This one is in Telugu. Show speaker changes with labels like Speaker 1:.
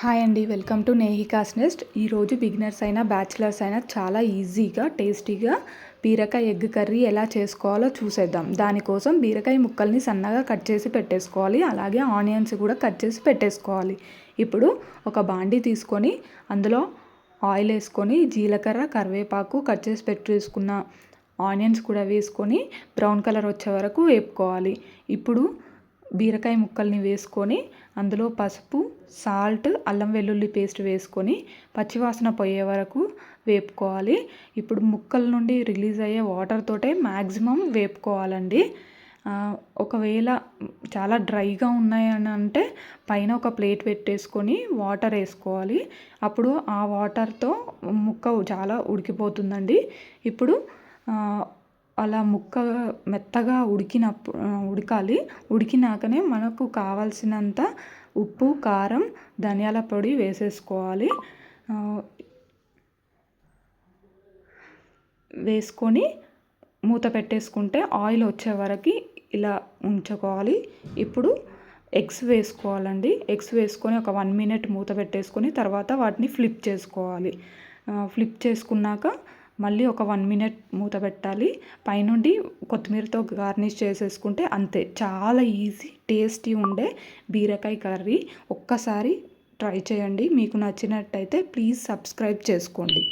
Speaker 1: హాయ్ అండి, వెల్కమ్ టు నేహికాస్ నెస్ట్. ఈరోజు బిగినర్స్ అయినా బ్యాచిలర్స్ అయినా చాలా ఈజీగా టేస్టీగా బీరకాయ ఎగ్ కర్రీ ఎలా చేసుకోవాలో చూసేద్దాం. దానికోసం బీరకాయ ముక్కల్ని సన్నగా కట్ చేసి పెట్టేసుకోవాలి, అలాగే ఆనియన్స్ కూడా కట్ చేసి పెట్టేసుకోవాలి. ఇప్పుడు ఒక బాండీ తీసుకొని అందులో ఆయిల్ వేసుకొని జీలకర్ర, కరివేపాకు, కట్ చేసి పెట్టేసుకున్న ఆనియన్స్ కూడా వేసుకొని బ్రౌన్ కలర్ వచ్చే వరకు వేపుకోవాలి. ఇప్పుడు బీరకాయ ముక్కల్ని వేసుకొని అందులో పసుపు, సాల్ట్, అల్లం వెల్లుల్లి పేస్ట్ వేసుకొని పచ్చివాసన పోయే వరకు వేపుకోవాలి. ఇప్పుడు ముక్కల నుండి రిలీజ్ అయ్యే వాటర్ తోటే మ్యాక్సిమం వేపుకోవాలండి. ఒకవేళ చాలా డ్రైగా ఉన్నాయని అంటే పైన ఒక ప్లేట్ పెట్టేసుకొని వాటర్ వేసుకోవాలి. అప్పుడు ఆ వాటర్తో ముక్క చాలా ఉడికిపోతుందండి. ఇప్పుడు అలా ముక్క మెత్తగా ఉడకాలి. ఉడికినాకనే మనకు కావాల్సినంత ఉప్పు, కారం, ధనియాల పొడి వేసేసుకోవాలి. వేసుకొని మూత పెట్టేసుకుంటే ఆయిల్ వచ్చే వరకు ఇలా ఉంచుకోవాలి. ఇప్పుడు ఎగ్స్ వేసుకోవాలండి. ఎగ్స్ వేసుకొని ఒక 1 minute మూత పెట్టేసుకొని తర్వాత వాటిని ఫ్లిప్ చేసుకోవాలి. ఫ్లిప్ చేసుకున్నాక మళ్ళీ ఒక 1 minute మూత పెట్టాలి. పైనుండి కొత్తిమీరతో గార్నిష్ చేసేసుకుంటే అంతే. చాలా ఈజీ, టేస్టీ ఉండే బీరకాయ కర్రీ. ఒక్కసారి ట్రై చేయండి. మీకు నచ్చినట్టయితే ప్లీజ్ సబ్స్క్రైబ్ చేసుకోండి.